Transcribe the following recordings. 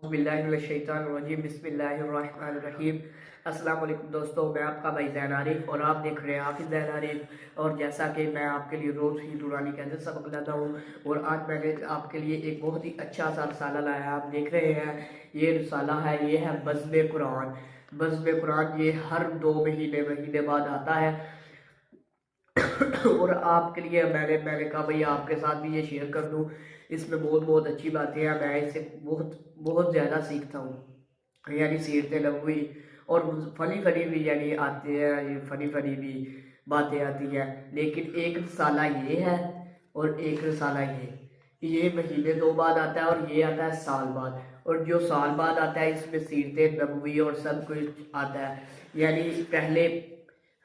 बिस्मिल्लाहिर्रहमानिर्रहीम बिस्मिल्लाहिर्रहमानिर्रहीम। अस्सलाम वालेकुम दोस्तों, मैं आपका भाई ज़ैन आरिफ और आप देख रहे हैं हाफिज़ ज़ैन आरिफ। और जैसा कि मैं आपके लिए रोज़ ही नूरानी कैसे सबक लाता हूँ, और आज मैंने आपके लिए एक बहुत ही अच्छा सा रसाला लाया। आप देख रहे हैं ये रसाला है, ये है बज़्म कुरान। बज़्म कुरान ये हर 2 महीने बाद आता है। और आपके लिए मैंने कहा भाई आपके साथ भी ये शेयर कर दूँ। इसमें बहुत अच्छी बातें हैं, मैं इससे बहुत ज़्यादा सीखता हूँ। यानी सीरत नबवी और फनी भी यानी आते हैं, ये फनी भी बातें आती हैं। लेकिन एक रसाला ये है और एक रसाला ये महीने 2 बाद आता है और ये आता है साल बाद। और जो साल बाद आता है इसमें सीरत नबवी और सब कुछ आता है। यानी पहले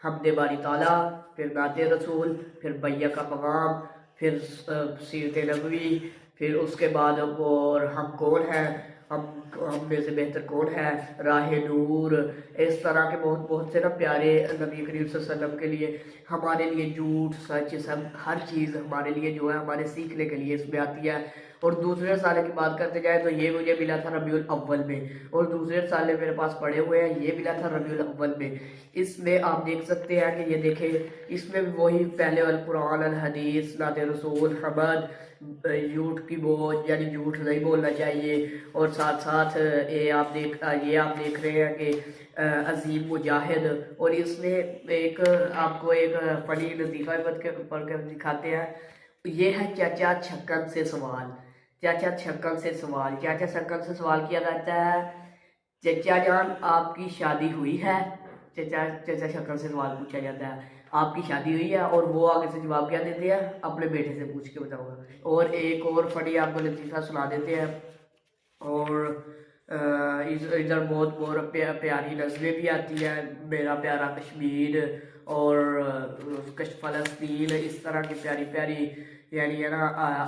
हमदे बारी ताला, फिर नाते रसूल, फिर बैया का पैगाम, फिर सीरत नबवी, फिर उसके बाद और हम कौन हैं, हम में से बेहतर कौन है, राह नूर। इस तरह के बहुत से ना प्यारे नबी करीम सल्लल्लाहु अलैहि वसल्लम के लिए, हमारे लिए झूठ सच सब हर चीज़ हमारे लिए जो है हमारे सीखने के लिए इसमें आती है। और दूसरे साल की बात करते जाए तो ये मुझे मिला था रबीउल अव्वल में, और दूसरे साल मेरे पास पड़े हुए हैं, ये मिला था रबीउल अव्वल में। इसमें आप देख सकते हैं कि ये देखें, इसमें भी वही पहले अल कुरान अल हदीस नाते रसूल हमद, झूठ की बोझ यानी झूठ नहीं बोलना चाहिए। और साथ साथ ये आप देख रहे हैं कि अजीम मुजाहिद। और इसमें एक आपको एक फनी लतीफ़ा पढ़ कर दिखाते हैं। ये है चाचा छक्कन से सवाल। चाचा छक्कन से सवाल किया जाता है, चचा जान आपकी शादी हुई है। चाचा शक्ल से सवाल पूछा जाता है, आपकी शादी हुई है, और वो आगे से जवाब क्या देते हैं, अपने बेटे से पूछ के बताऊंगा। और एक और फनी आपको लतीफ़ा सुना देते हैं। और इधर बहुत प्यारी नज़में भी आती है, मेरा प्यारा कश्मीर और फ़लस्तीन, इस तरह की प्यारी यानी है ना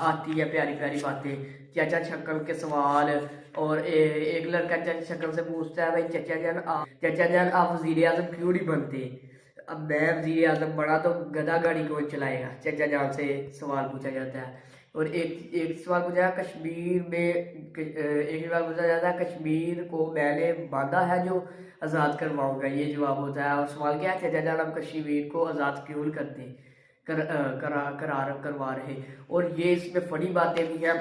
आती है प्यारी बातें। चाचा शक्ल के सवाल। और एक लड़का चाचा शक्ल से पूछता है, भाई चाचा जान आप वज़ीर आज़म क्यों नहीं बनते। अब मैं वज़ीर आज़म बड़ा तो गधा गाड़ी कौन चलाएगा, चाचा जान से सवाल पूछा जाता है। और एक सवाल पूछा जाता है, कश्मीर को मैंने बांधा है जो आज़ाद करवाऊंगा, ये जवाब होता है। और सवाल क्या है, चाचा जान हम कश्मीर को आज़ाद क्यों करते करार करवा रहे। और ये इसमें फनी बातें भी हैं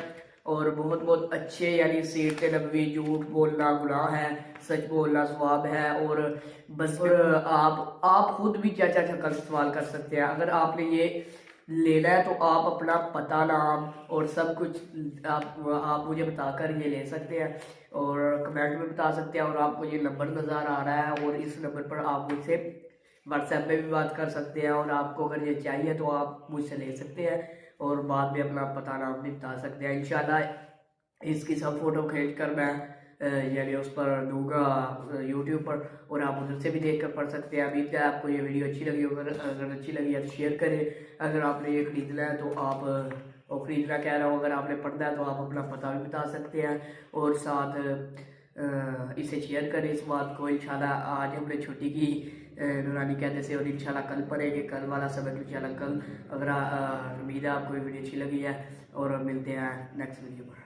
और बहुत अच्छे, यानी सीरत नबवी, झूठ बोलना गुनाह है, सच बोलना सवाब है। और बस आप खुद भी चाचा शक्ल से सवाल कर सकते हैं। अगर आपने ये लेना है तो आप अपना पता नाम और सब कुछ आप मुझे बताकर ये ले सकते हैं, और कमेंट में बता सकते हैं। और आपको ये नंबर नज़र आ रहा है, और इस नंबर पर आप मुझसे व्हाट्सएप पे भी बात कर सकते हैं। और आपको अगर ये चाहिए तो आप मुझसे ले सकते हैं, और बाद में अपना पता नाम भी बता सकते हैं। इंशाल्लाह इसकी सब फ़ोटो खींच कर मैं यानी उस पर दूंगा यूट्यूब पर, और आप उधर से भी देख कर पढ़ सकते हैं। उम्मीद है आपको ये वीडियो अच्छी लगी। अगर अच्छी लगी है तो शेयर करें। अगर आपने ये ख़रीदना है तो आप और ख़रीदना कह रहा हूँ, अगर आपने पढ़ना है तो आप अपना पता भी बता सकते हैं, और साथ इसे शेयर करें इस बात को। इंशाल्लाह आज हमने छुट्टी की नूरानी कहने से, और इंशाल्लाह कल पढ़ेंगे, कल वाला सबक इंशाल्लाह कल। अगर उम्मीद है आपको ये वीडियो अच्छी लगी है, और मिलते हैं नेक्स्ट वीडियो पर।